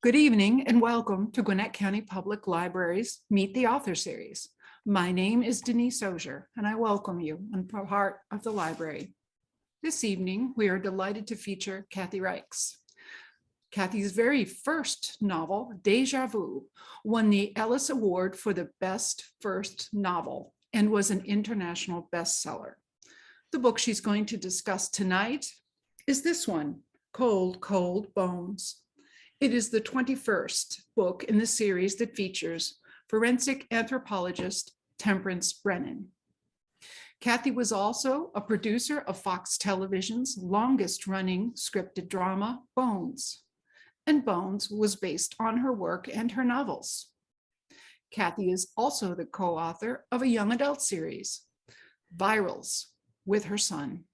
Good evening and welcome to Gwinnett County Public Library's Meet the Author series. My name is Denise Ozier and I welcome you on part of the library. This evening, we are delighted to feature Kathy Reichs. Kathy's very first novel, Deja Vu, won the Ellis Award for the Best First Novel and was an international bestseller. The book she's going to discuss tonight is this one, Cold, Cold Bones. It is the 21st book in the series that features forensic anthropologist Temperance Brennan. Kathy was also a producer of Fox Television's longest-running scripted drama, Bones, and Bones was based on her work and her novels. Kathy is also the co-author of a young adult series, Virals, with her son.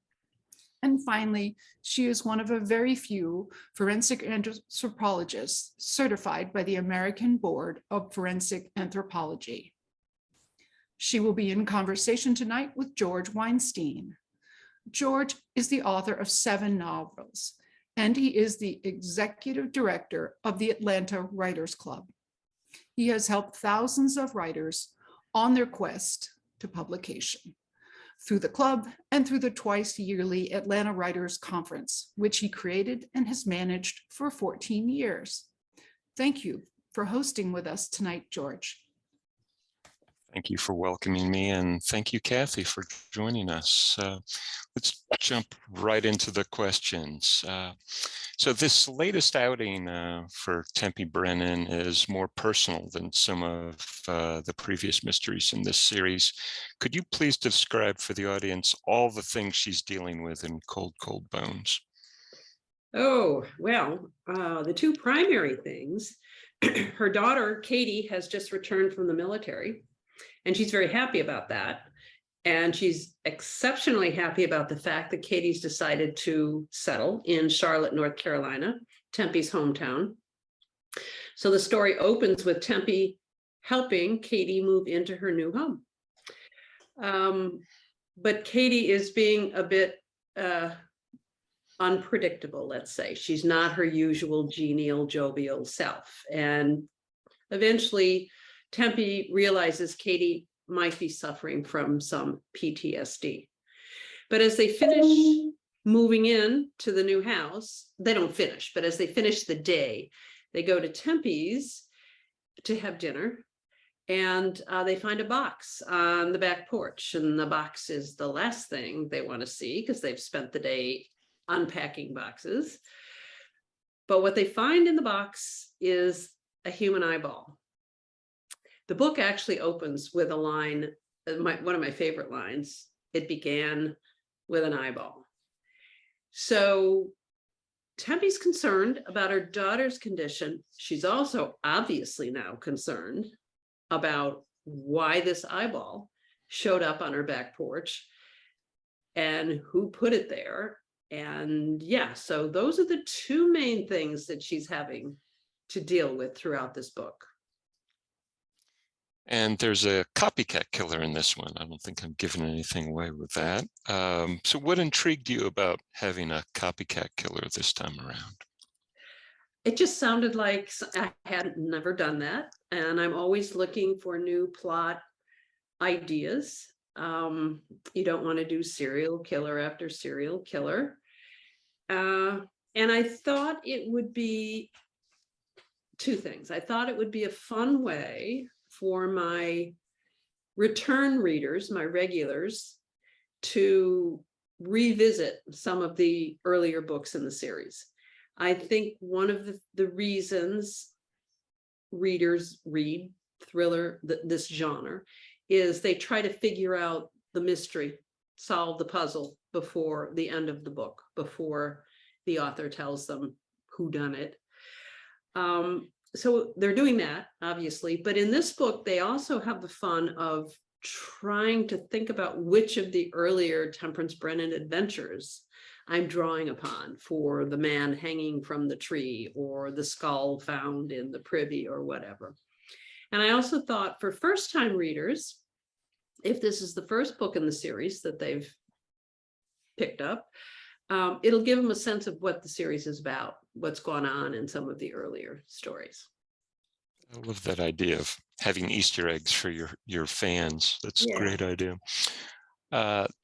And finally, she is one of a very few forensic anthropologists certified by the American Board of Forensic Anthropology. She will be in conversation tonight with George Weinstein. George is the author of 7 novels, and he is the executive director of the Atlanta Writers Club. He has helped thousands of writers on their quest to publication through the club and through the twice yearly Atlanta Writers Conference, which he created and has managed for 14 years. Thank you for hosting with us tonight, George. Thank you for welcoming me, and thank you, Kathy, for joining us. Let's jump right into the questions. So this latest outing for Tempe Brennan is more personal than some of the previous mysteries in this series. Could you please describe for the audience all the things she's dealing with in Cold, Cold Bones? Oh, well, the 2 primary things, her daughter, Katie, has just returned from the military, and she's very happy about that. And she's exceptionally happy about the fact that Katie's decided to settle in Charlotte, North Carolina, Tempe's hometown. So the story opens with Tempe helping Katie move into her new home. But Katie is being a bit unpredictable, let's say. She's not her usual genial, jovial self. And eventually, Tempe realizes Katie might be suffering from some PTSD. But as they finish moving in to the new house, they don't finish, but as they finish the day, they go to Tempe's to have dinner, and they find a box on the back porch, and the box is the last thing they want to see because they've spent the day unpacking boxes. But what they find in the box is a human eyeball. The book actually opens with a line, one of my favorite lines. It began with an eyeball. So Tempe's concerned about her daughter's condition. She's also obviously now concerned about why this eyeball showed up on her back porch and who put it there. And yeah, so those are the 2 main things that she's having to deal with throughout this book. And there's a copycat killer in this one. I don't think I'm giving anything away with that. So what intrigued you about having a copycat killer this time around? It just sounded like I had never done that. And I'm always looking for new plot ideas. You don't want to do serial killer after serial killer. And I thought it would be 2 things. I thought it would be a fun way for my return readers, my regulars, to revisit some of the earlier books in the series. I think one of the reasons readers read thriller, this genre, is they try to figure out the mystery, solve the puzzle before the end of the book, before the author tells them who done it. So they're doing that, obviously, but in this book, they also have the fun of trying to think about which of the earlier Temperance Brennan adventures I'm drawing upon for the man hanging from the tree or the skull found in the privy or whatever. And I also thought for first-time readers, if this is the first book in the series that they've picked up, it'll give them a sense of what the series is about, what's gone on in some of the earlier stories. I love that idea of having Easter eggs for your fans. That's a great idea.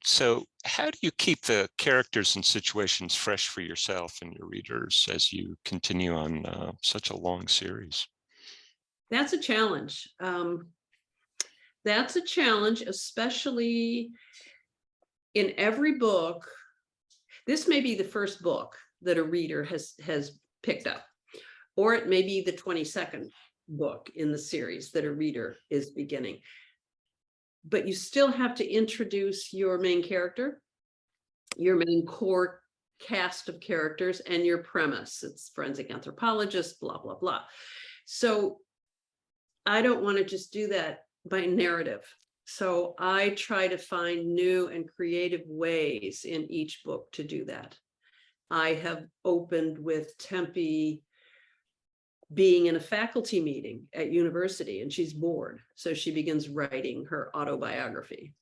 So how do you keep the characters and situations fresh for yourself and your readers as you continue on such a long series? That's a challenge. That's a challenge, especially in every book. This may be the first book that a reader has picked up, or it may be the 22nd book in the series that a reader is beginning. But you still have to introduce your main character, your main core cast of characters, and your premise. It's forensic anthropologist, blah, blah, blah. So I don't want to just do that by narrative. So I try to find new and creative ways in each book to do that. I have opened with Tempe being in a faculty meeting at university, and she's bored, so she begins writing her autobiography.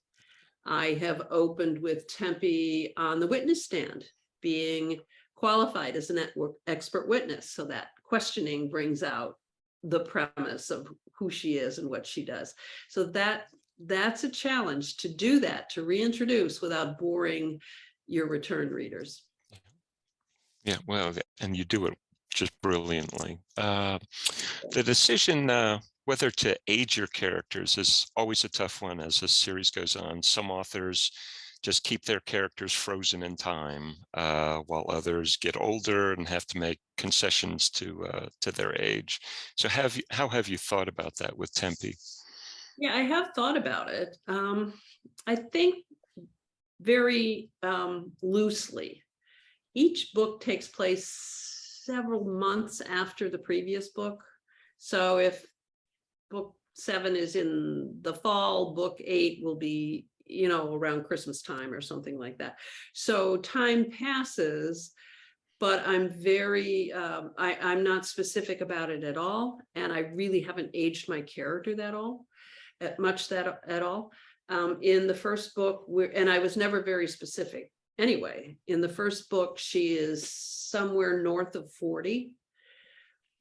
I have opened with Tempe on the witness stand, being qualified as an expert witness, so that questioning brings out the premise of who she is and what she does. So that's a challenge, to do that, to reintroduce without boring your return readers. Yeah, well, and you do it just brilliantly. The decision whether to age your characters is always a tough one as the series goes on. Some authors just keep their characters frozen in time, while others get older and have to make concessions to their age. So how have you thought about that with Tempe? Yeah, I have thought about it. I think very loosely. Each book takes place several months after the previous book. So if book 7 is in the fall, book 8 will be, around Christmas time or something like that. So time passes, but I'm very, I'm not specific about it at all. And I really haven't aged my character at all. In the first book, and I was never very specific. Anyway, in the first book, she is somewhere north of 40.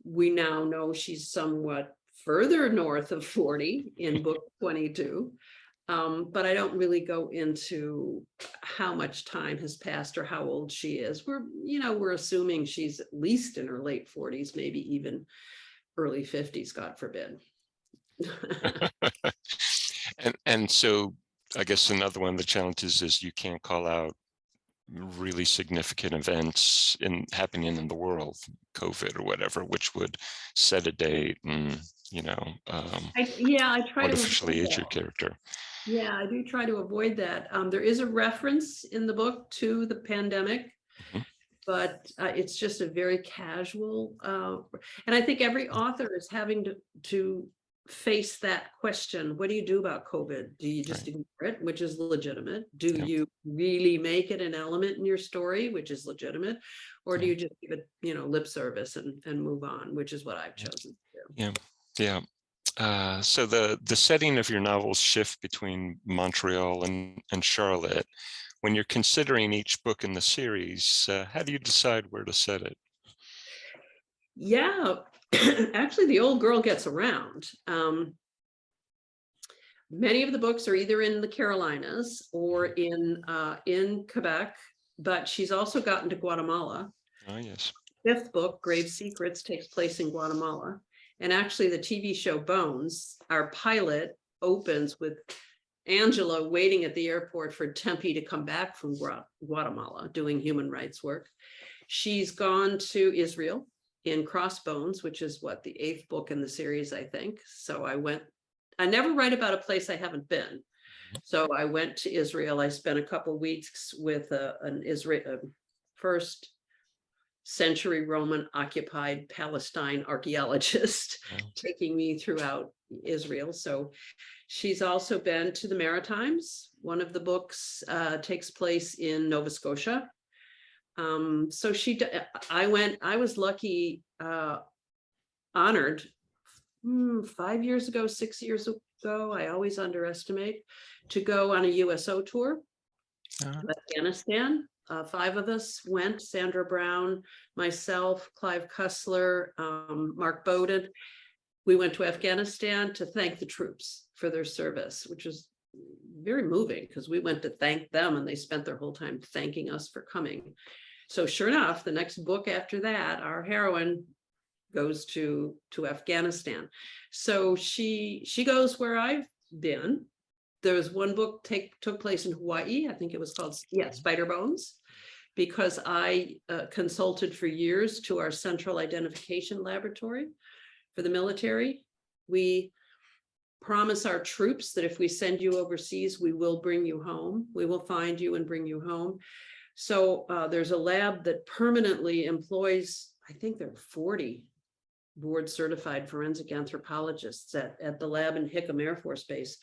We now know she's somewhat further north of 40 in book 22. But I don't really go into how much time has passed or how old she is. We're assuming she's at least in her late 40s, maybe even early 50s, God forbid. And so I guess another one of the challenges is you can't call out really significant events happening in the world, COVID or whatever, which would set a date and I try artificially to age your character. Yeah, I do try to avoid that. There is a reference in the book to the pandemic, but it's just a very casual. And I think every author is having to face that question. What do you do about COVID? Do you just ignore it, which is legitimate? Do you really make it an element in your story, which is legitimate? Or do you just give it, lip service and move on, which is what I've chosen to do. Yeah. So the setting of your novels shift between Montreal and Charlotte. When you're considering each book in the series, how do you decide where to set it? Yeah, actually, the old girl gets around. Many of the books are either in the Carolinas or in Quebec, but she's also gotten to Guatemala. Oh, yes. 5th book, Grave Secrets, takes place in Guatemala. And actually, the TV show Bones, our pilot, opens with Angela waiting at the airport for Tempe to come back from Guatemala doing human rights work. She's gone to Israel in Crossbones, which is the 8th book in the series, I think. So I never write about a place I haven't been. So I went to Israel. I spent a couple weeks with an Israel first century Roman occupied Palestine archaeologist taking me throughout Israel. So she's also been to the Maritimes. One of the books takes place in Nova Scotia. So I was lucky, honored 5 years ago, 6 years ago, I always underestimate, to go on a USO tour to Afghanistan. 5 of us went, Sandra Brown, myself, Clive Cussler, Mark Bowden. We went to Afghanistan to thank the troops for their service, which was very moving because we went to thank them and they spent their whole time thanking us for coming. So sure enough, the next book after that, our heroine goes to Afghanistan. So she goes where I've been. There was one book took place in Hawaii. I think it was called, Spider Bones, because I consulted for years to our Central Identification Laboratory for the military. We promise our troops that if we send you overseas, we will bring you home. We will find you and bring you home. So there's a lab that permanently employs, I think there are 40 board certified forensic anthropologists at the lab in Hickam Air Force Base.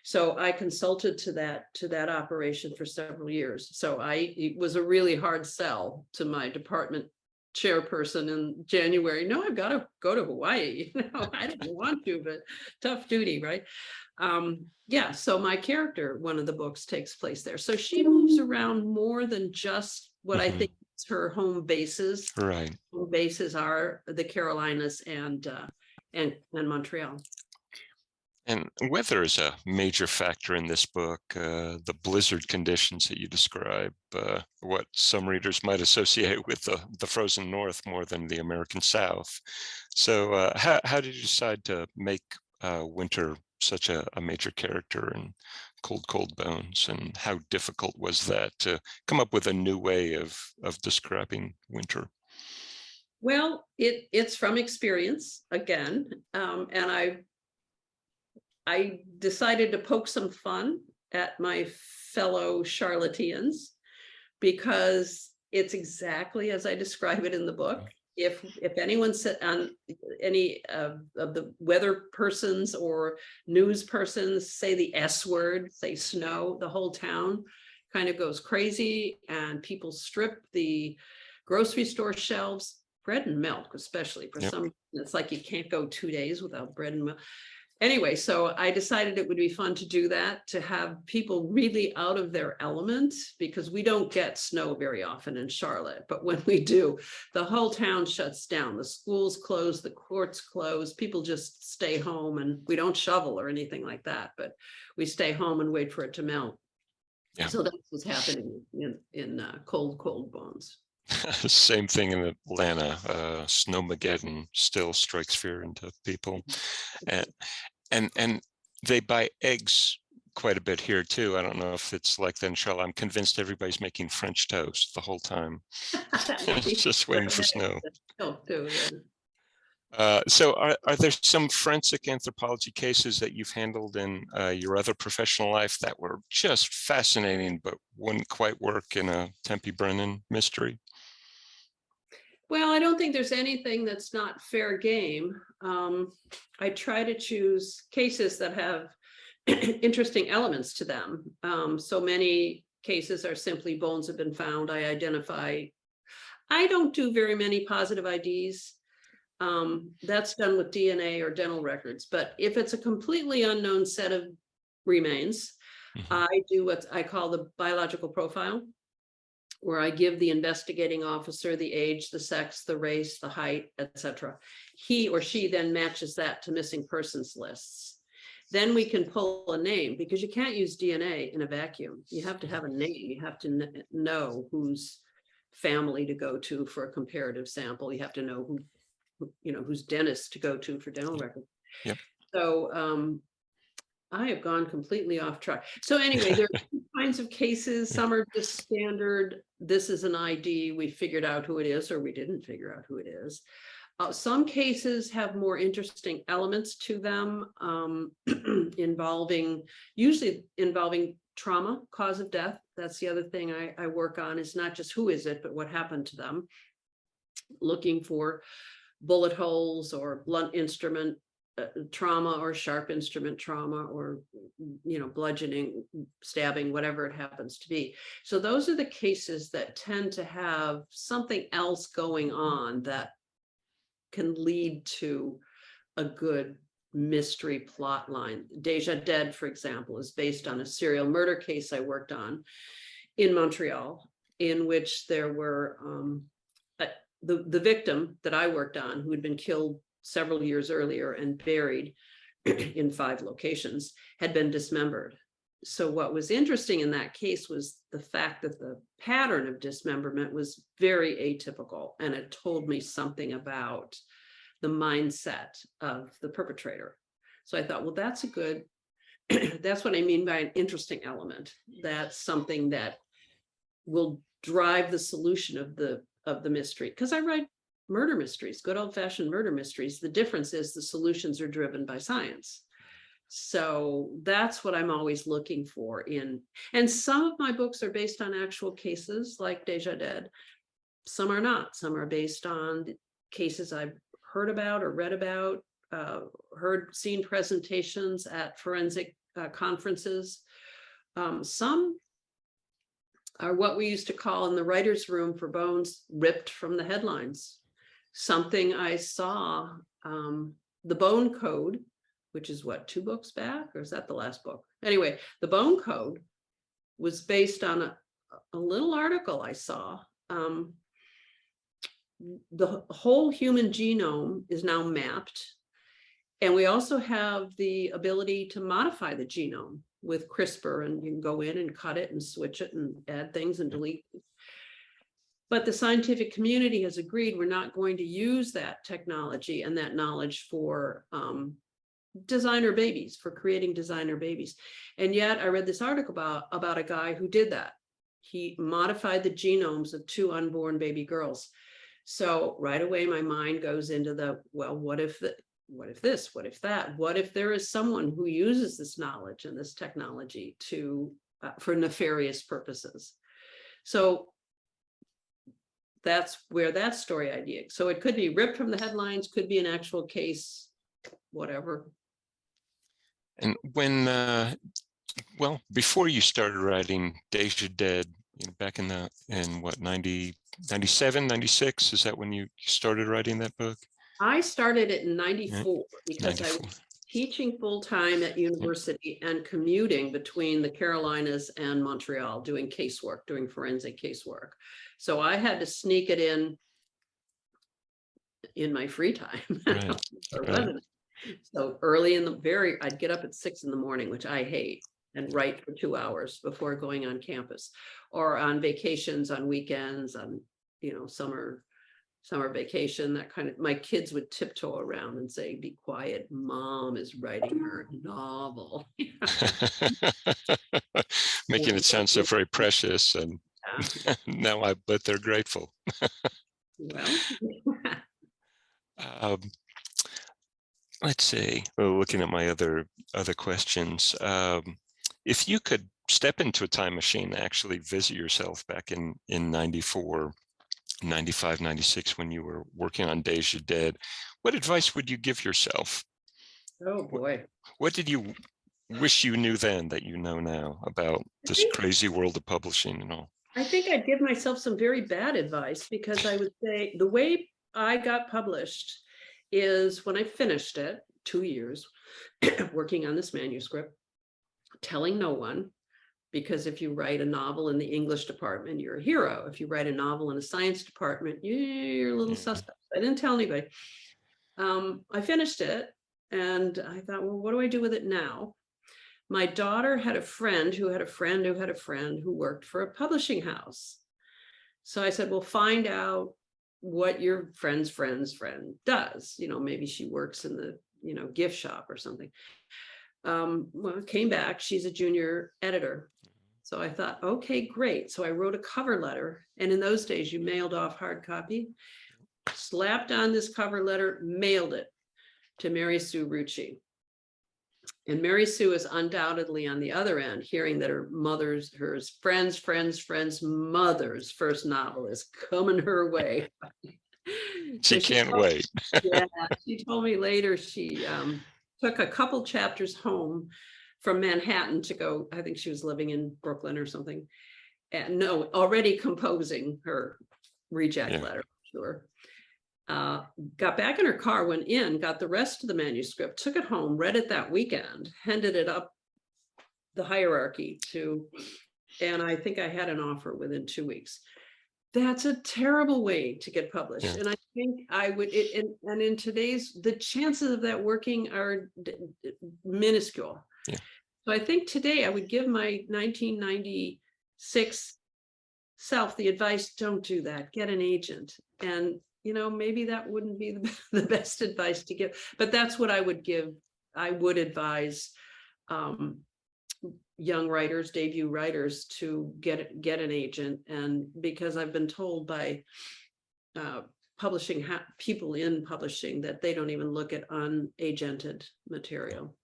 So I consulted to that operation for several years. So it was a really hard sell to my department chairperson in January. No, I've got to go to Hawaii. I don't want to, but tough duty, right? So my character, one of the books, takes place there. So she moves around more than just what I think is her home bases. Right. Home bases are the Carolinas and Montreal. And weather is a major factor in this book. The blizzard conditions that you describe, what some readers might associate with the frozen North more than the American South. So how did you decide to make winter such a major character in Cold Bones? And how difficult was that to come up with a new way of describing winter? Well, it's from experience again. And I decided to poke some fun at my fellow charlatans because it's exactly as I describe it in the book. If anyone said on any of the weather persons or news persons say the S word, say snow, the whole town kind of goes crazy and people strip the grocery store shelves, bread and milk, especially for some, it's like you can't go 2 days without bread and milk. Anyway, so I decided it would be fun to do that, to have people really out of their element, because we don't get snow very often in Charlotte. But when we do, the whole town shuts down. The schools close, the courts close, people just stay home, and we don't shovel or anything like that, but we stay home and wait for it to melt. Yeah. So that's what's happening in Cold Bones. Same thing in Atlanta. Snowmageddon still strikes fear into people, and they buy eggs quite a bit here too. I don't know if it's like that in Charlotte. I'm convinced everybody's making French toast the whole time, just waiting for snow. So are there some forensic anthropology cases that you've handled in your other professional life that were just fascinating but wouldn't quite work in a Tempe Brennan mystery? Well, I don't think there's anything that's not fair game. I try to choose cases that have interesting elements to them. So many cases are simply bones have been found. I identify. I don't do very many positive IDs. That's done with DNA or dental records. But if it's a completely unknown set of remains, I do what I call the biological profile, where I give the investigating officer the age, the sex, the race, the height, etc. He or she then matches that to missing persons lists. Then we can pull a name, because you can't use DNA in a vacuum. You have to have a name. You have to know whose family to go to for a comparative sample. You have to know whose dentist to go to for dental records. Yep. So I have gone completely off track. So anyway, there are two kinds of cases. Some are just standard. This is an ID. We figured out who it is, or we didn't figure out who it is. Some cases have more interesting elements to them, usually involving trauma, cause of death. That's the other thing I work on, is not just who is it, but what happened to them. Looking for bullet holes or blunt instrument trauma or sharp instrument trauma, or bludgeoning, stabbing, whatever it happens to be. So those are the cases that tend to have something else going on that can lead to a good mystery plot line. Deja Dead, for example, is based on a serial murder case I worked on in Montreal. in which there were the victim that I worked on, who had been killed several years earlier and buried in 5 locations, had been dismembered. So what was interesting in that case was the fact that the pattern of dismemberment was very atypical, and it told me something about the mindset of the perpetrator. So I thought, well, that's a good, that's what I mean by an interesting element. That's something that will drive the solution of the mystery. Because I write murder mysteries, good old-fashioned murder mysteries. The difference is the solutions are driven by science. So that's what I'm always looking for in, and some of my books are based on actual cases like Deja Dead. Some are not. Some are based on cases I've heard about or read about, seen presentations at forensic conferences. Some are what we used to call in the writer's room for bones, ripped from the headlines. Something I saw, the Bone Code, which is what, 2 books back, or is that the last book? Anyway, the Bone Code was based on a little article I saw. The whole human genome is now mapped. And we also have the ability to modify the genome with CRISPR, and you can go in and cut it and switch it and add things and delete. But the scientific community has agreed we're not going to use that technology and that knowledge for designer babies, for creating designer babies. And yet I read this article about a guy who did that. He modified the genomes of 2 unborn baby girls. So right away, my mind goes into the, well, what if this, what if that? What if there is someone who uses this knowledge and this technology to for nefarious purposes? So that's where that story idea. So it could be ripped from the headlines, could be an actual case, whatever. And when, well, before you started writing Deja Dead, back in what, 97, 96? Is that when you started writing that book? I started it in 94 because 94. I was teaching full-time at university and commuting between the Carolinas and Montreal, doing casework, doing forensic casework. So I had to sneak it in my free time. Right. Right. So early in the I'd get up at 6 in the morning, which I hate, and write for 2 hours before going on campus, or on vacations, on weekends, on, summer vacation, that kind of, my kids would tiptoe around and say, be quiet, mom is writing her novel. Making it sound so very precious, and now I bet they're grateful. Well, let's see. Well, looking at my other questions, if you could step into a time machine, actually visit yourself back in 94, 95, 96, when you were working on Deja Dead, what advice would you give yourself? oh boy. What did you wish you knew then that you know now about this crazy world of publishing and all? I think I'd give myself some very bad advice, because I would say the way I got published is when I finished it, 2 years working on this manuscript, telling no one, because if you write a novel in the English department, you're a hero. If you write a novel in a science department, you're a little suspect. I didn't tell anybody. I finished it and I thought, well, what do I do with it now? My daughter had a friend who had a friend who had a friend who worked for a publishing house. So I said, well, find out what your friend's friend does. Maybe she works in the, gift shop or something. Well, came back, she's a junior editor. So I thought, okay, great. So I wrote a cover letter. And in those days, you mailed off hard copy, slapped on this cover letter, mailed it to Mary Sue Rucci. And Mary Sue is undoubtedly on the other end, hearing that her friend's mother's first novel is coming her way. She can't wait. Yeah, she told me later she took a couple chapters home from Manhattan to go, I think she was living in Brooklyn or something. And no, already composing her reject letter, sure. Got back in her car, went in, got the rest of the manuscript, took it home, read it that weekend, handed it up the hierarchy to And I think I had an offer within 2 weeks. That's a terrible way to get published. Yeah. And I think I would, and in today's, the chances of that working are minuscule. Yeah. So I think today I would give my 1996 self the advice, don't do that, get an agent. And, maybe that wouldn't be the best advice to give, but that's what I would give. I would advise young writers, debut writers, to get an agent. And because I've been told by people in publishing that they don't even look at unagented material.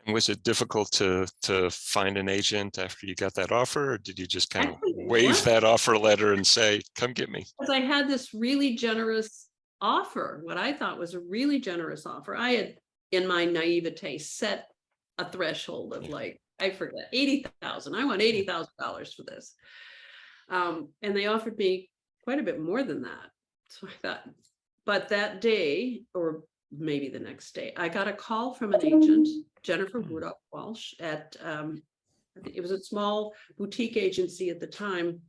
And was it difficult to find an agent after you got that offer, or did you just kind of wave that offer letter and say, come get me? Because I had this really generous offer, what I thought was a really generous offer. I had, in my naivete, set a threshold of I forget, 80,000. I want $80,000 for this. And they offered me quite a bit more than that. So I thought, but that day, or maybe the next day, I got a call from an agent, Jennifer Woodall Walsh, at it was a small boutique agency at the time,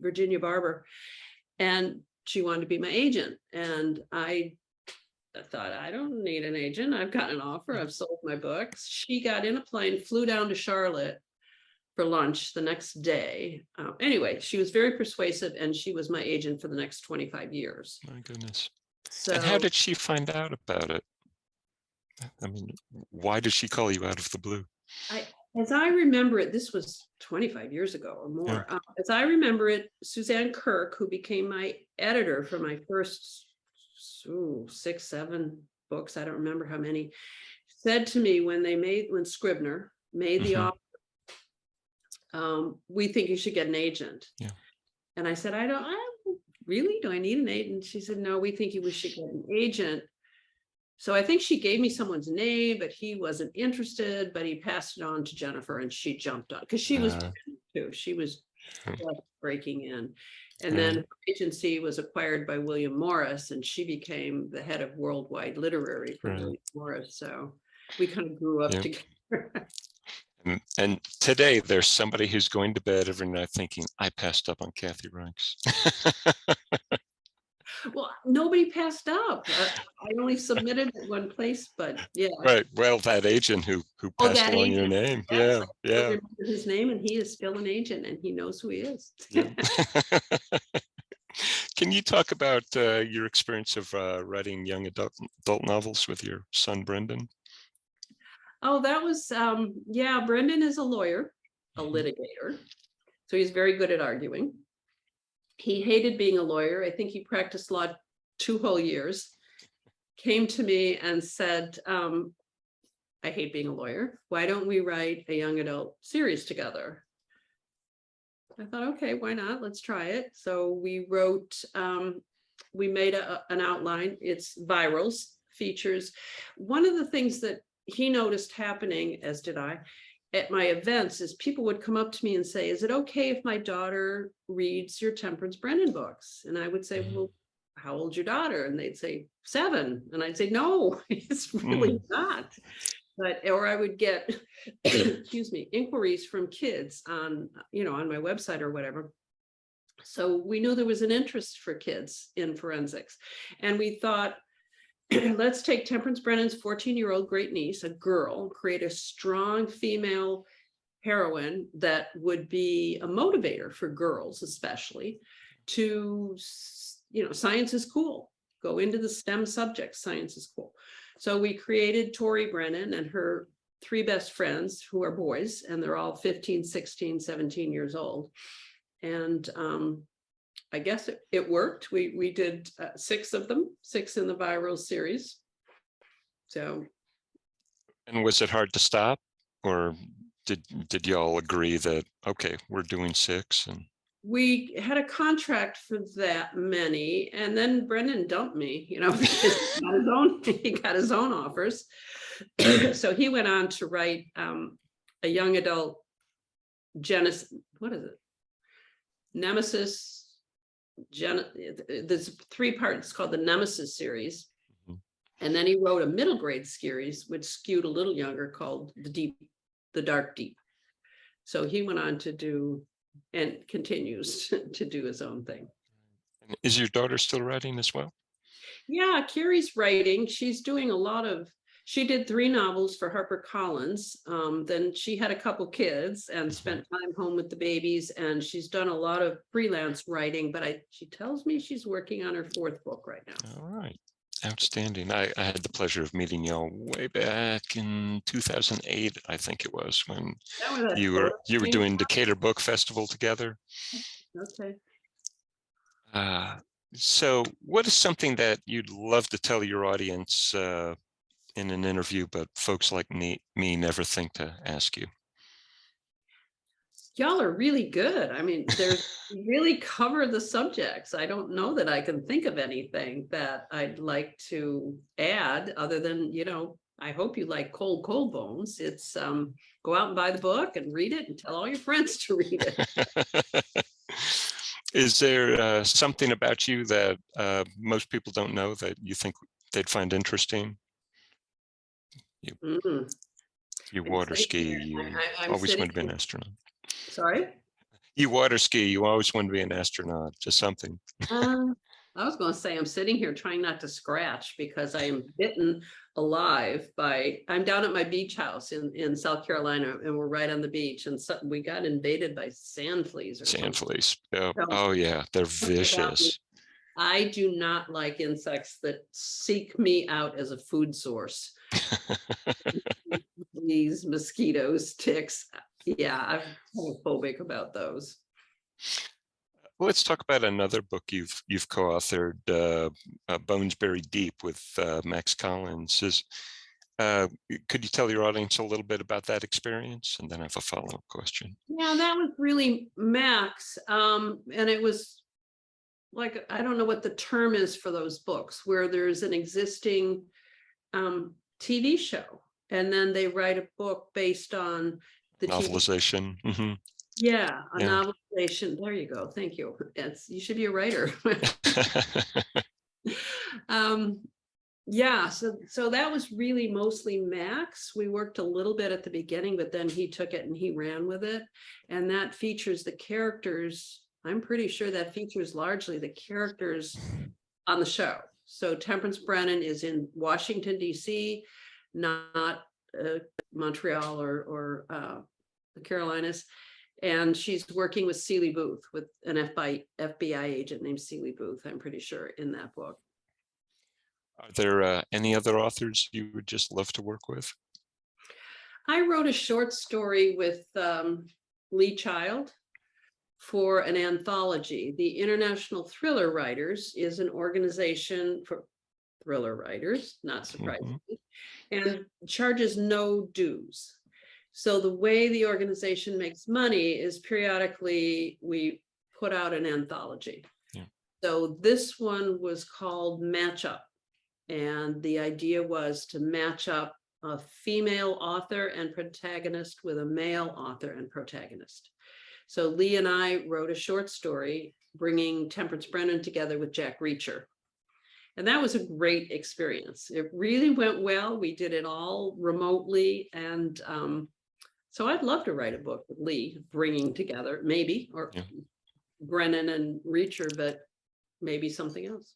Virginia Barber, and she wanted to be my agent. And I thought, I don't need an agent. I've got an offer. I've sold my books. She got in a plane, flew down to Charlotte for lunch the next day. Anyway, she was very persuasive, and she was my agent for the next 25 years. My goodness. So, and how did she find out about it? I mean, why did she call you out of the blue? As I remember it, this was 25 years ago or more. Yeah. As I remember it, Suzanne Kirk, who became my editor for my first 6, 7 books, I don't remember how many, said to me when Scribner made the offer, we think you should get an agent. Yeah. And I said, I don't really, do I need an agent? She said, no, we think we should get an agent. So I think she gave me someone's name, but he wasn't interested, but he passed it on to Jennifer, and she jumped on, because she was too. She was just breaking in. And then her agency was acquired by William Morris, and she became the head of worldwide literary for William Morris. So we kind of grew up together. And today there's somebody who's going to bed every night thinking, I passed up on Kathy Reichs. Well, nobody passed up. I only submitted at one place, but yeah. Right. Well, that agent who passed along your name. Yes, Yeah. I remember his name, and he is still an agent, and he knows who he is. Yeah. Can you talk about your experience of writing young adult novels with your son, Brendan? Oh, that was, Brendan is a lawyer, a litigator. So he's very good at arguing. He hated being a lawyer. I think he practiced law 2 whole years. Came to me and said, I hate being a lawyer. Why don't we write a young adult series together? I thought, okay, why not? Let's try it. So we wrote, we made an outline. It's virals, features. One of the things that he noticed happening, as did I, at my events, is people would come up to me and say, is it okay if my daughter reads your Temperance Brennan books? And I would say, well, how old's your daughter? And they'd say 7. And I'd say, no, it's really not. But, or I would get, excuse me, inquiries from kids on, on my website or whatever. So we knew there was an interest for kids in forensics. And we thought, let's take Temperance Brennan's 14-year-old great niece, a girl, create a strong female heroine that would be a motivator for girls, especially to, science is cool. Go into the STEM subjects, science is cool. So we created Tori Brennan and her 3 best friends, who are boys, and they're all 15, 16, 17 years old. And I guess it worked. We did 6 of them, 6 in the viral series. So. And was it hard to stop, or did y'all agree that, okay, we're doing 6? And we had a contract for that many, and then Brendan dumped me, because he got his own offers. So he went on to write a young adult Nemesis. There's 3 parts called the Nemesis series. And then he wrote a middle grade series, which skewed a little younger, called The Dark Deep. So he went on to do and continues to do his own thing. Is your daughter still writing as well? Yeah, Carrie's writing. She's doing a lot of, she did 3 novels for HarperCollins. Then she had a couple kids and spent time home with the babies, and she's done a lot of freelance writing, but she tells me she's working on her 4th book right now. All right. Outstanding. I had the pleasure of meeting y'all way back in 2008, I think it was, when you were doing Decatur Book Festival together. Okay. So what is something that you'd love to tell your audience in an interview, but folks like me never think to ask you? Y'all are really good. I mean, there's really cover the subjects. I don't know that I can think of anything that I'd like to add other than, I hope you like Cold Bones. It's go out and buy the book and read it and tell all your friends to read it. Is there something about you that most people don't know that you think they'd find interesting? You water ski, you always want to be an astronaut. Sorry? You water ski, you always want to be an astronaut, just something. I was going to say, I'm sitting here trying not to scratch because I am bitten alive I'm down at my beach house in South Carolina, and we're right on the beach, and we got invaded by sand fleas. Sand fleas. Oh yeah, they're vicious. I do not like insects that seek me out as a food source. These mosquitoes, ticks. Yeah, I'm homophobic about those. Let's talk about another book you've co-authored, Bones Buried Deep with Max Collins. Could you tell your audience a little bit about that experience? And then I have a follow-up question. Yeah, that was really Max. And it was like, I don't know what the term is for those books, where there's an existing TV show, and then they write a book based on the novelization. Yeah, a novelization. There you go. Thank you. You should be a writer. Yeah, so that was really mostly Max. We worked a little bit at the beginning, but then he took it and he ran with it. And that features the characters. I'm pretty sure that features largely the characters on the show. So Temperance Brennan is in Washington, D.C., not Montreal or the Carolinas. And she's working with Seeley Booth, with an FBI agent named Seeley Booth, I'm pretty sure, in that book. Are there any other authors you would just love to work with? I wrote a short story with Lee Child for an anthology. The International Thriller Writers is an organization for thriller writers, not surprisingly, and charges no dues. So the way the organization makes money is periodically we put out an anthology. Yeah. So this one was called Match Up. And the idea was to match up a female author and protagonist with a male author and protagonist. So Lee and I wrote a short story bringing Temperance Brennan together with Jack Reacher. And that was a great experience. It really went well. We did it all remotely. And so I'd love to write a book with Lee, bringing together, maybe, or Brennan and Reacher, but maybe something else.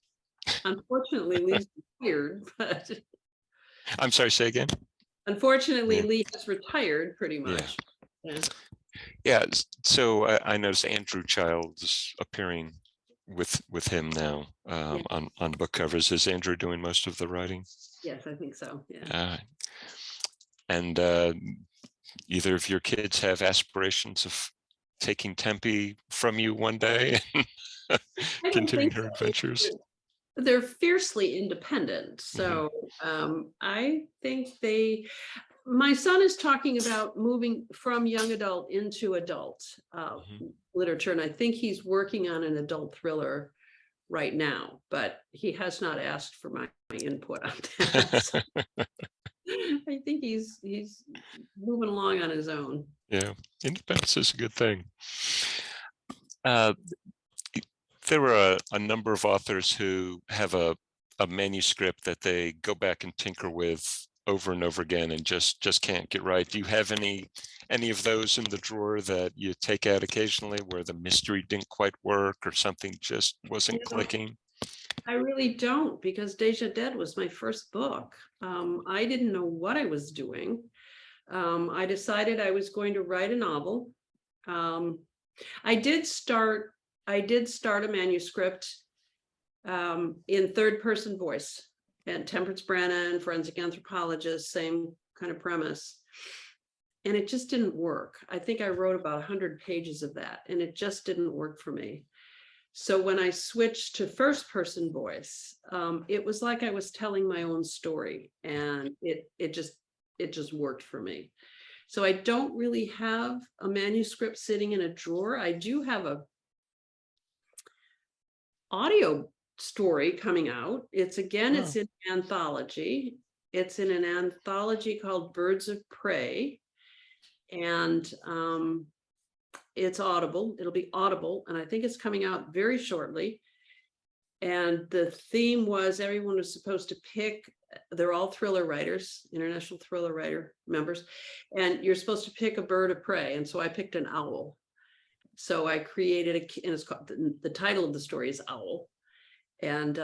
Unfortunately, Lee's retired, but I'm sorry, say again. Unfortunately, Lee has retired pretty much. Yeah. So I noticed Andrew Child is appearing with him now on book covers. Is Andrew doing most of the writing? Yes, I think so. Yeah. And either of your kids have aspirations of taking Tempe from you one day and continuing her adventures? They're fiercely independent. So I think my son is talking about moving from young adult into adult literature. And I think he's working on an adult thriller right now, but he has not asked for my input on that. So I think he's moving along on his own. Yeah, independence is a good thing. There were a number of authors who have a manuscript that they go back and tinker with over and over again and just can't get right. Do you have any of those in the drawer that you take out occasionally where the mystery didn't quite work or something just wasn't clicking? I really don't, because Deja Dead was my first book. I didn't know what I was doing. I decided I was going to write a novel. I did start a manuscript in third person voice, and Temperance Brannon, forensic anthropologist, same kind of premise. And it just didn't work. I think I wrote about 100 pages of that, and it just didn't work for me. So when I switched to first person voice, it was like I was telling my own story, and it just worked for me. So I don't really have a manuscript sitting in a drawer. I do have a audio story coming out. It's in an anthology. It's in an anthology called Birds of Prey. And it's Audible. It'll be Audible. And I think it's coming out very shortly. And the theme was everyone was supposed to pick, they're all thriller writers, international thriller writer members, and you're supposed to pick a bird of prey. And so I picked an owl. So I created and it's called, the title of the story is Owl. And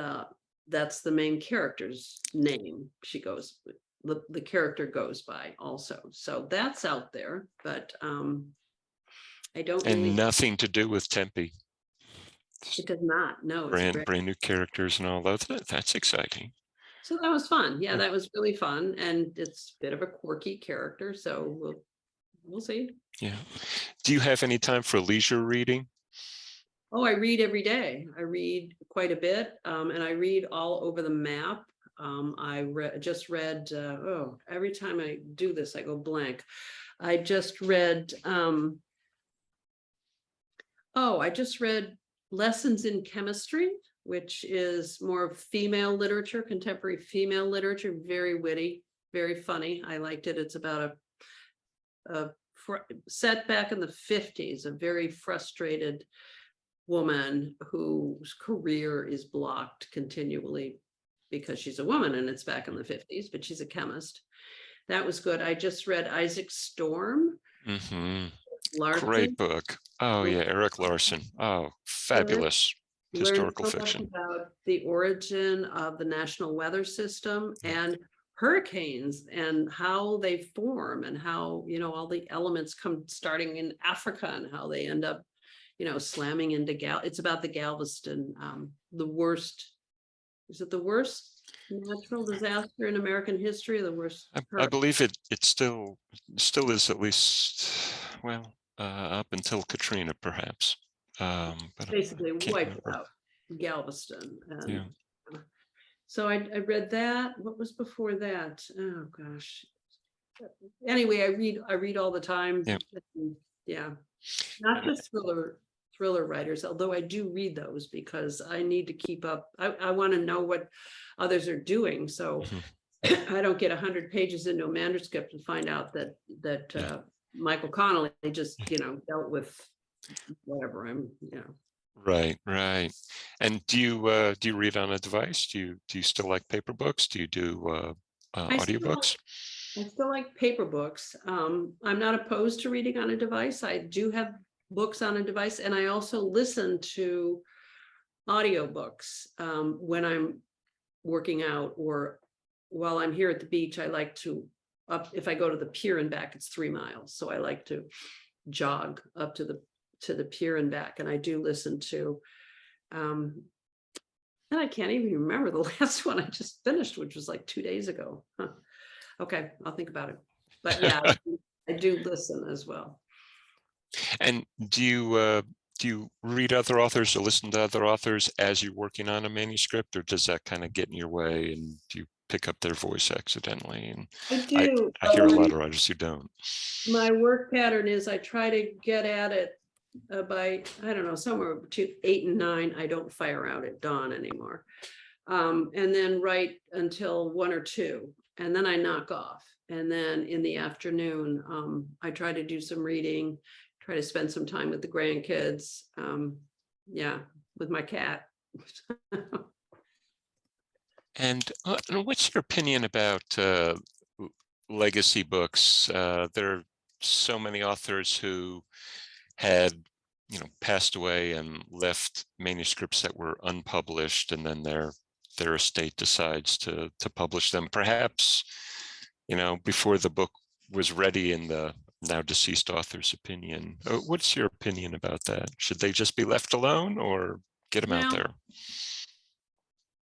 that's the main character's name. She goes, the character goes by also. So that's out there, but I don't And really, nothing to do with Tempe. it does not, no. Brand new characters and all that. That's exciting. So that was fun. Yeah, that was really fun. And it's a bit of a quirky character. So we'll see. Yeah. Do you have any time for leisure reading? Oh, I read every day. I read quite a bit, and I read all over the map. I just read, every time I do this, I go blank. I just read, Lessons in Chemistry, which is more of female literature, contemporary female literature, very witty, very funny. I liked it. It's about set back in the 50s, a very frustrated woman whose career is blocked continually because she's a woman, and it's back in the 50s, but she's a chemist. That was good. I just read Isaac Storm. Larson. Great book. Oh yeah, Eric Larson. Oh, fabulous historical fiction. About the origin of the National Weather System and hurricanes and how they form and how, all the elements come starting in Africa and how they end up, slamming into it's about the Galveston, the worst, is it the worst natural disaster in American history? The worst? I believe it still is, at least, well, up until Katrina, perhaps. But basically wiped out Galveston. And so I read that. What was before that? Oh gosh. Anyway, I read all the time. Yeah. Not just thriller writers, although I do read those because I need to keep up. I want to know what others are doing. So I don't get 100 pages into a manuscript and find out that Michael Connelly just, dealt with whatever Right. And do you read on a device? Do you still like paper books? Do you do audiobooks? I still like paper books. I'm not opposed to reading on a device. I do have books on a device, and I also listen to audiobooks when I'm working out or while I'm here at the beach. I like to if I go to the pier and back, it's 3 miles. So I like to jog up to the pier and back. And I do listen to, and I can't even remember the last one I just finished, which was like 2 days ago. Huh. Okay, I'll think about it. But yeah, I do listen as well. And do you read other authors or listen to other authors as you're working on a manuscript, or does that kind of get in your way and do you pick up their voice accidentally? And I do. I hear a lot of writers who don't. My work pattern is I try to get at it by, I don't know, somewhere between 8 and 9. I don't fire out at dawn anymore. And then write until 1 or 2, and then I knock off. And then in the afternoon, I try to do some reading, try to spend some time with the grandkids. With my cat. And what's your opinion about legacy books. There are so many authors who had, passed away and left manuscripts that were unpublished, and then their estate decides to publish them, perhaps, before the book was ready in the now deceased author's opinion. What's your opinion about that? Should they just be left alone or get them out Well, there?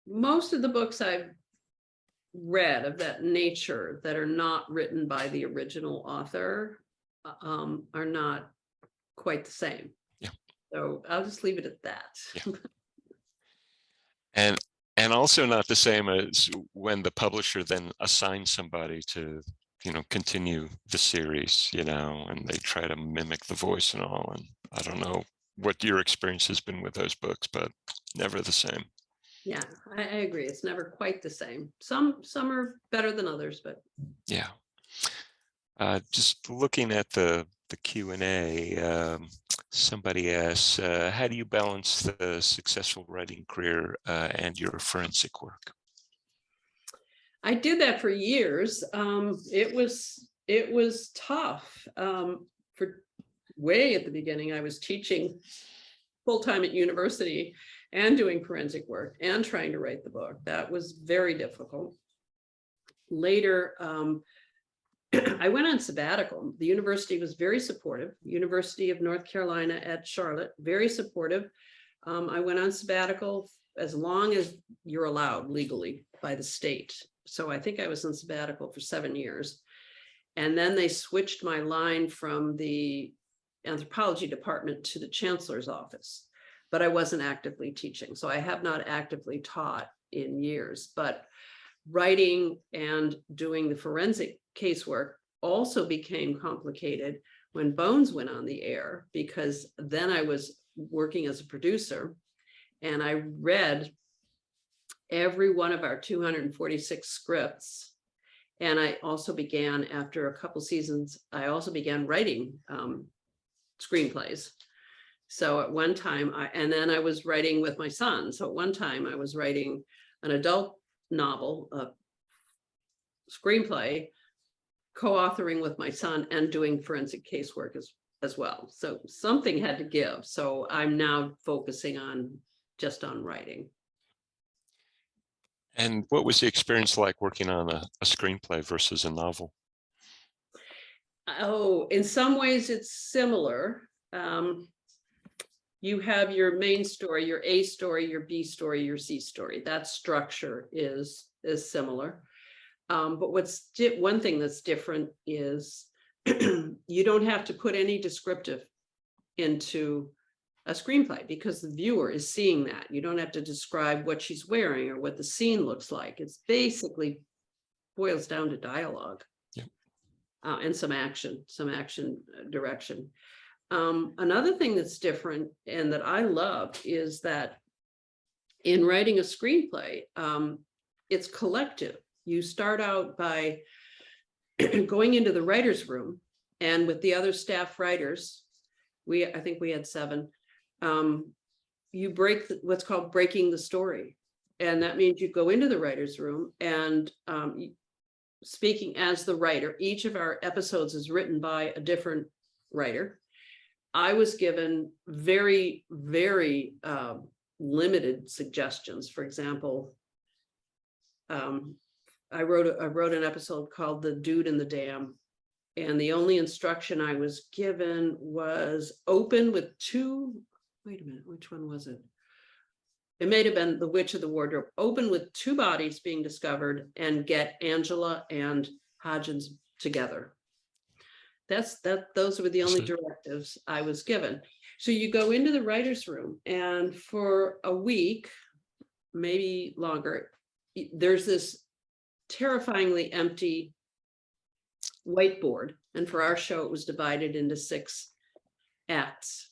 most of the books I've read of that nature that are not written by the original author are not quite the same. Yeah. So I'll just leave it at that. Yeah. And also not the same as when the publisher then assigns somebody to, continue the series, and they try to mimic the voice and all. And I don't know what your experience has been with those books, but never the same. Yeah, I agree. It's never quite the same. Some are better than others, but yeah. Just looking at the Q&A, somebody asks, how do you balance the successful writing career and your forensic work? I did that for years. It was tough. For way at the beginning, I was teaching full-time at university and doing forensic work and trying to write the book. That was very difficult. Later, I went on sabbatical. The university was very supportive. University of North Carolina at Charlotte, very supportive. I went on sabbatical as long as you're allowed legally by the state. So I think I was on sabbatical for 7 years. And then they switched my line from the anthropology department to the chancellor's office, but I wasn't actively teaching. So I have not actively taught in years, but writing and doing the forensic casework also became complicated when Bones went on the air, because then I was working as a producer and I read every one of our 246 scripts. And I also began, after a couple seasons, I also began writing screenplays. So at one time, and then I was writing with my son. So at one time I was writing an adult novel, a screenplay, co-authoring with my son and doing forensic casework as well. So something had to give. So I'm now focusing just on writing. And what was the experience like working on a screenplay versus a novel? Oh, in some ways it's similar. You have your main story, your A story, your B story, your C story. That structure is similar. But one thing that's different is you don't have to put any descriptive into a screenplay because the viewer is seeing that. You don't have to describe what she's wearing or what the scene looks like. It's basically boils down to dialogue. Yep. And some action direction. Another thing that's different and that I love is that in writing a screenplay, it's collective. You start out by going into the writer's room, and with the other staff writers, I think we had 7, you break what's called breaking the story. And that means you go into the writer's room and speaking as the writer. Each of our episodes is written by a different writer. I was given very, very limited suggestions. For example, I wrote an episode called The Dude in the Dam. And the only instruction I was given was open with 2, wait a minute, which one was it? It may have been The Witch of the Wardrobe. Open with 2 bodies being discovered and get Angela and Hodgins together. Those were the only directives I was given. So you go into the writer's room, and for a week, maybe longer, there's this terrifyingly empty whiteboard. And for our show, it was divided into 6 acts.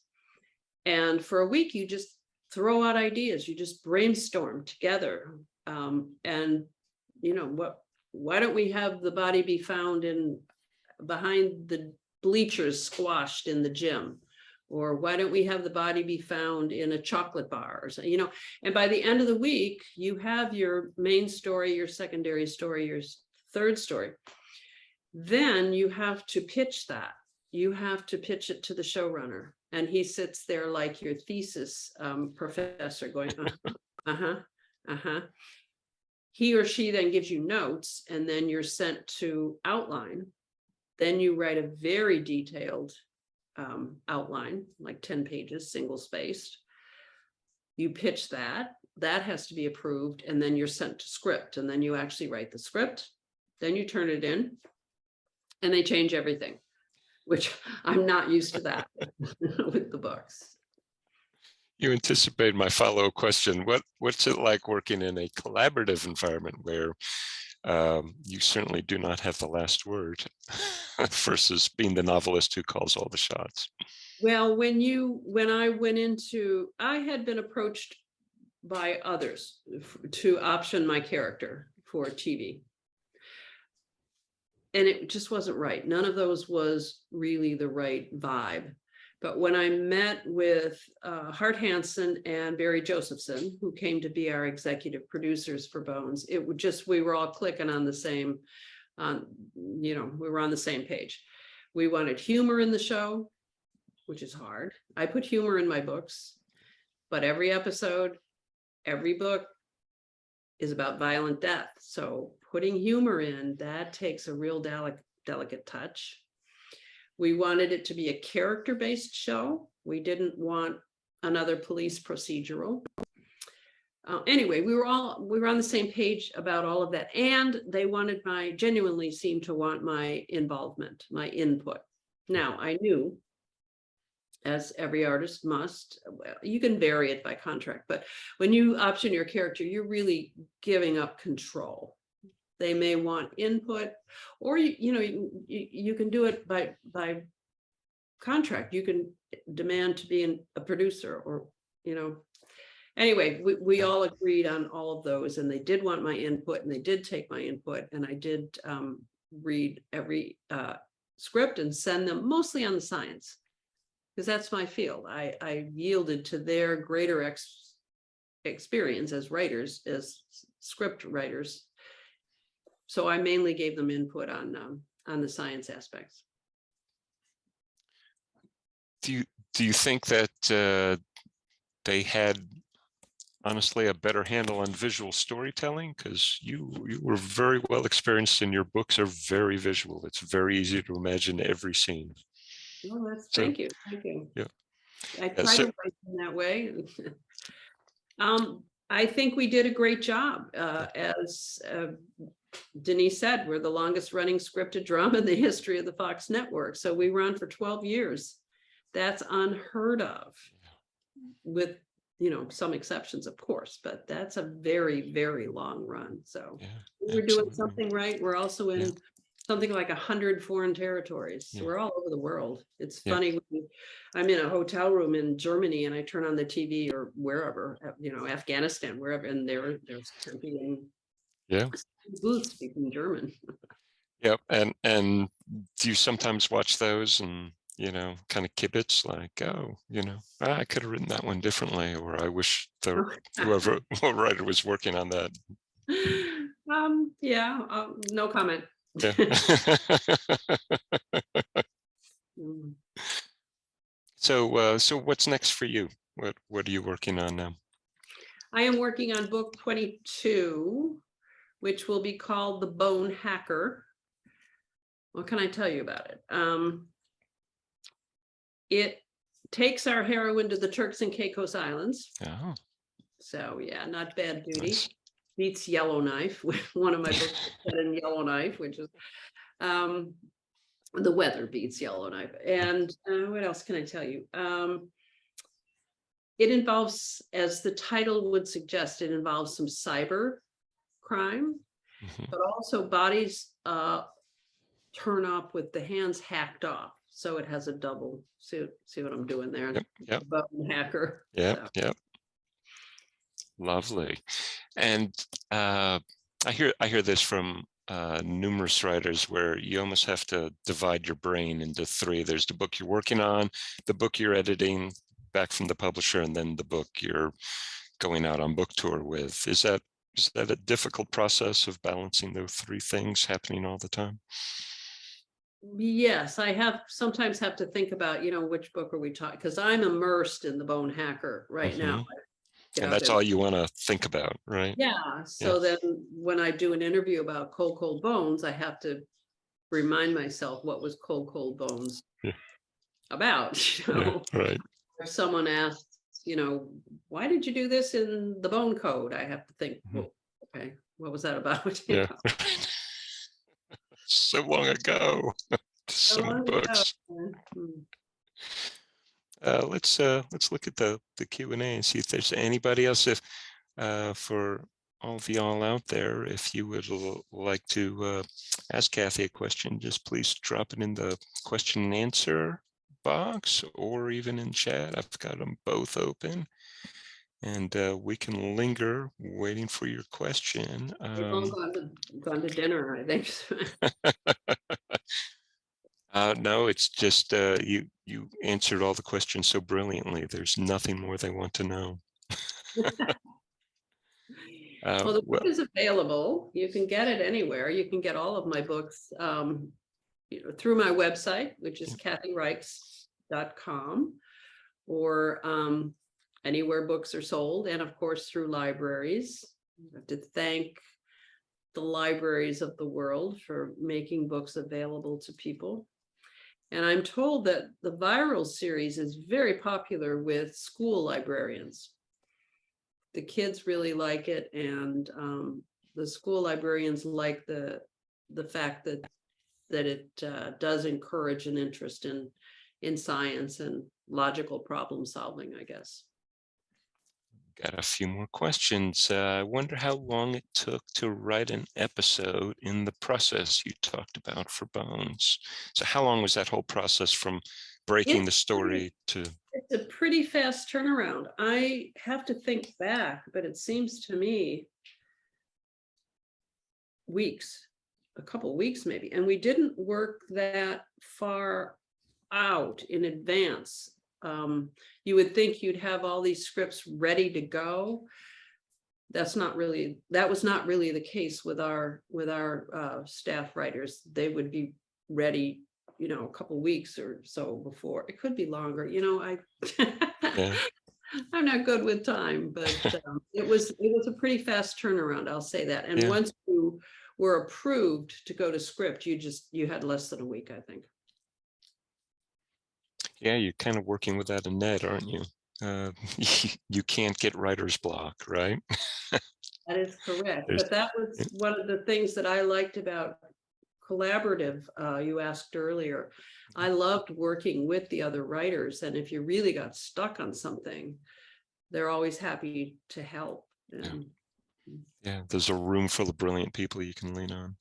And for a week, you just throw out ideas. You just brainstorm together. And why don't we have the body be found behind the bleachers squashed in the gym? Or why don't we have the body be found in a chocolate bar? Or something, and by the end of the week, you have your main story, your secondary story, your third story. Then you have to pitch that. You have to pitch it to the showrunner. And he sits there like your thesis professor going, uh-huh, uh-huh. He or she then gives you notes, and then you're sent to outline. Then you write a very detailed outline, like 10 pages, single spaced. You pitch that. That has to be approved, and then you're sent to script, and then you actually write the script. Then you turn it in, and they change everything, which I'm not used to that with the books. You anticipate my follow-up question. What's it like working in a collaborative environment where you certainly do not have the last word versus being the novelist who calls all the shots? Well, when I had been approached by others to option my character for TV. And it just wasn't right. None of those was really the right vibe. But when I met with Hart Hansen and Barry Josephson, who came to be our executive producers for Bones, it would just, we were all clicking on the same, we were on the same page. We wanted humor in the show, which is hard. I put humor in my books, but every episode, every book is about violent death. So putting humor in, that takes a real delicate touch. We wanted it to be a character-based show. We didn't want another police procedural. Anyway, we were on the same page about all of that. And they genuinely seemed to want my involvement, my input. Now, I knew, as every artist must, well, you can vary it by contract, but when you option your character, you're really giving up control. They may want input, or you can do it by contract. You can demand to be a producer, or Anyway, we all agreed on all of those, and they did want my input, and they did take my input, and I did read every script and send them mostly on the science, because that's my field. I yielded to their greater experience as writers, as script writers. So I mainly gave them input on the science aspects. Do you think that they had, honestly, a better handle on visual storytelling? Because you were very well experienced, and your books are very visual. It's very easy to imagine every scene. Well, thank you. Yeah. I try to write in that way. I think we did a great job. As Denise said, we're the longest running scripted drama in the history of the Fox network. So we ran for 12 years. That's unheard of, with some exceptions, of course, but that's a very, very long run. So we're doing something right. We're also in something like 100 foreign territories. So we're all over the world. It's funny when I'm in a hotel room in Germany and I turn on the TV, or wherever, Afghanistan, wherever, and there's Tempe and booths speaking German. Yep. And do you sometimes watch those and kind of kibitz, like, oh, I could have written that one differently, or I wish whoever writer was working on that? No comment. Yeah. So what's next for you? What are you working on now? I am working on book 22, which will be called The Bone Hacker. What can I tell you about it? It takes our heroine to the Turks and Caicos Islands. Oh. So not bad duty. Nice. Beats Yellowknife. One of my books is set in Yellowknife, which is the weather beats Yellowknife. And what else can I tell you? It involves, as the title would suggest, it involves some cyber crime, but also bodies turn up with the hands hacked off. So it has a double. See what I'm doing there? Yep. Bone hacker. Yep. Lovely. And I hear this from numerous writers, where you almost have to divide your brain into three. There's the book you're working on, the book you're editing back from the publisher, and then the book you're going out on book tour with. Is that a difficult process of balancing those three things happening all the time? Yes, I sometimes have to think about, which book are we talking, because I'm immersed in the Bone Hacker right now. Mhm. Get And out that's and- all you want to think about, right? Yeah, so Yeah. then when I do an interview about Cold Bones, I have to remind myself what was Cold Bones Yeah. about, Yeah, right. If someone asks, why did you do this in the Bone Code? I have to think, Mhm. well, okay, what was that about? Yeah. So long ago. So So many long ago. books. Hmm. Let's look at the Q&A and see if there's anybody else. If for all of y'all out there, if you would like to ask Kathy a question, just please drop it in the question and answer box or even in chat. I've got them both open, and we can linger waiting for your question. They've all gone to dinner, I think. No, it's just you answered all the questions so brilliantly. There's nothing more they want to know. Well, the book is available. You can get it anywhere. You can get all of my books through my website, which is kathyreichs.com, or anywhere books are sold, and of course through libraries. I have to thank the libraries of the world for making books available to people. And I'm told that the viral series is very popular with school librarians. The kids really like it, and the school librarians like the fact that it does encourage an interest in science and logical problem solving, I guess. Got a few more questions. I wonder how long it took to write an episode in the process you talked about for Bones. So how long was that whole process from breaking the story to? It's a pretty fast turnaround. I have to think back, but it seems to me weeks, a couple weeks maybe. And we didn't work that far out in advance. You would think you'd have all these scripts ready to go. That was not really the case with our staff writers. They would be ready, a couple weeks or so before. It could be longer. Yeah. I'm not good with time, but it was a pretty fast turnaround. I'll say that. And Yeah. once you were approved to go to script, you had less than a week, I think. Yeah, you're kind of working without a net, aren't you? You can't get writer's block, right? That is correct. But that was one of the things that I liked about collaborative, you asked earlier. I loved working with the other writers, and if you really got stuck on something, they're always happy to help. Yeah, there's a room full of brilliant people you can lean on.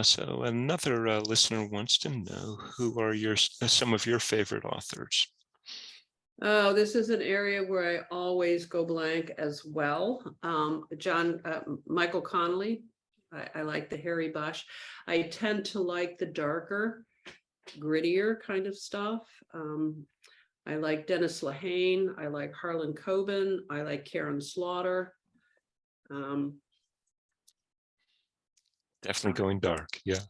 So another listener wants to know, who are some of your favorite authors? Oh, this is an area where I always go blank as well. Michael Connolly. I like the Harry Bosch. I tend to like the darker, grittier kind of stuff. I like Dennis Lehane. I like Harlan Coben. I like Karen Slaughter. Definitely going dark. Yeah.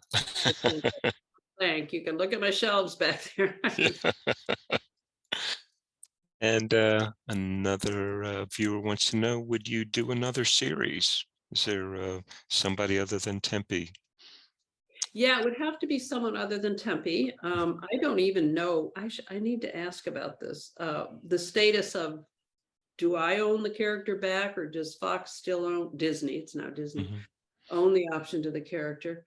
Thank you. You can look at my shelves back there. Yeah. And another viewer wants to know, would you do another series? Is there somebody other than Tempe? Yeah, it would have to be someone other than Tempe. I don't even know. I need to ask about this. The status of, do I own the character back, or does Fox still own Disney? It's now Disney. Mm-hmm. Own the option to the character.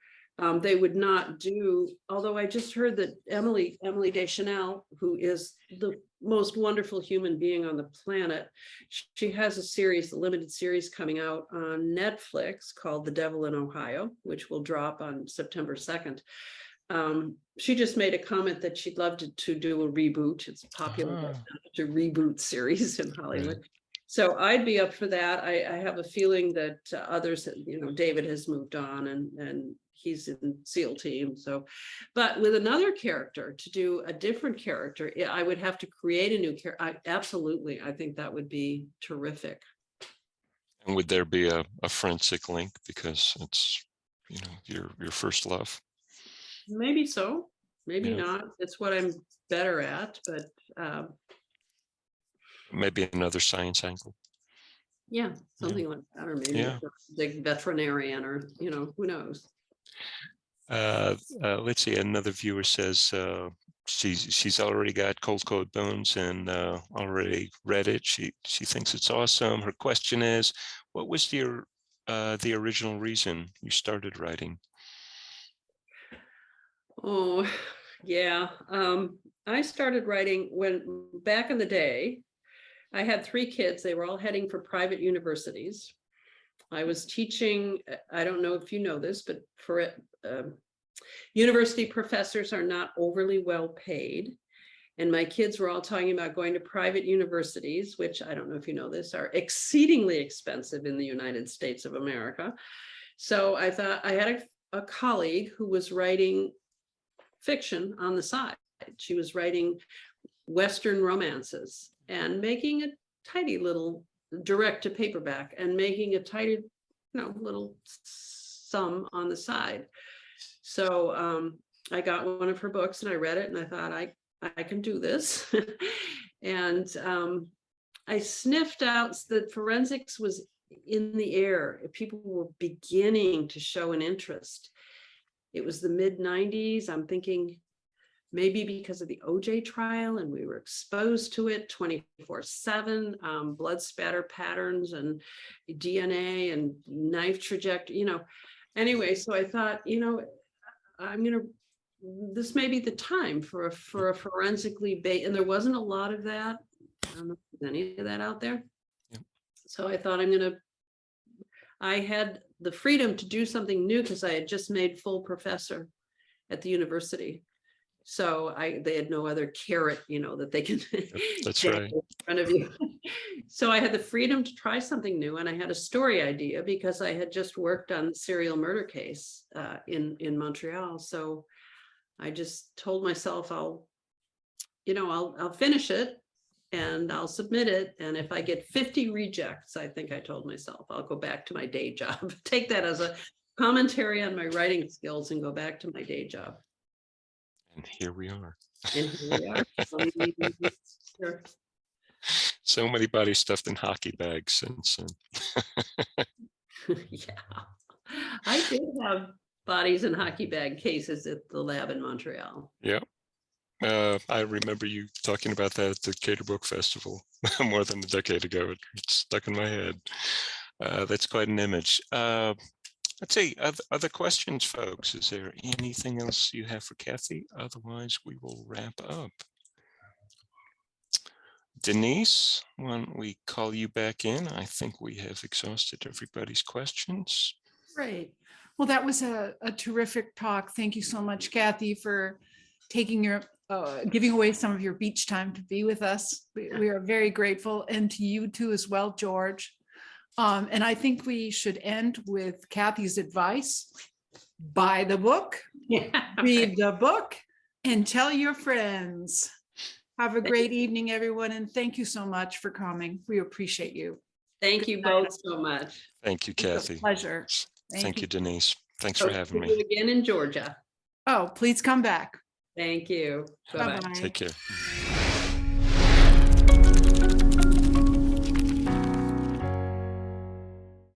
They would not do, although I just heard that Emily Deschanel, who is the most wonderful human being on the planet, she has a series, a limited series coming out on Netflix called The Devil in Ohio, which will drop on September 2nd. She just made a comment that she'd love to do a reboot. It's popular to reboot series in Hollywood. Right. So I'd be up for that. I have a feeling that others, David has moved on and he's in SEAL team. So, but with another character, to do a different character, I would have to create a new character. Absolutely. I think that would be terrific. And would there be a forensic link, because it's, your first love? Maybe so, maybe Yeah. not. It's what I'm better at, but Maybe another science angle. yeah, something like that, or maybe Yeah. a big veterinarian, or, who knows? Let's see. Another viewer says she's already got Cold Code Bones and already read it. She thinks it's awesome. Her question is, what was the original reason you started writing? Oh, yeah. I started writing when back in the day. I had 3 kids. They were all heading for private universities. I was teaching, I don't know if you know this, but for university professors are not overly well paid. And my kids were all talking about going to private universities, which I don't know if you know this, are exceedingly expensive in the United States of America. So I thought, I had a colleague who was writing fiction on the side. She was writing Western romances and making a tidy little direct to paperback and making a tidy, little sum on the side. So I got one of her books and I read it and I thought, I can do this. And I sniffed out that forensics was in the air. People were beginning to show an interest. It was the mid-90s. I'm thinking maybe because of the OJ trial, and we were exposed to it 24/7, blood spatter patterns and DNA and knife trajectory, Anyway, so I thought, this may be the time for a forensically based, and there wasn't a lot of that. I don't know if there's any of that out there. Yep. So I thought I had the freedom to do something new because I had just made full professor at the university. So they had no other carrot, that they can That's dangle right. in front of you. So I had the freedom to try something new, and I had a story idea because I had just worked on the serial murder case in Montreal. So I just told myself I'll finish it and I'll submit it. And if I get 50 rejects, I think I told myself I'll go back to my day job. Take that as a commentary on my writing skills and go back to my day job. And here we are. And here we are. Sure. So many bodies stuffed in hockey bags since. Yeah, I did have bodies in hockey bag cases at the lab in Montreal. Yeah. I remember you talking about that at the Cater Book Festival more than a decade ago. It's stuck in my head. That's quite an image. Let's see, other questions, folks? Is there anything else you have for Kathy? Otherwise, we will wrap up. Denise, why don't we call you back in? I think we have exhausted everybody's questions. Great. Well, that was a terrific talk. Thank you so much, Kathy, for taking your giving away some of your beach time to be with us. We are very grateful, and to you too as well, George. And I think we should end with Kathy's advice. Buy the book, read the book, and tell your friends. Have a great evening, everyone, and thank you so much for coming. We appreciate you. Thank you both so much. Thank you, Kathy. Pleasure. Thank you, Denise. Thanks for having me. See you again in Georgia. Oh, please come back. Thank you. Bye-bye. Bye-bye. Take care.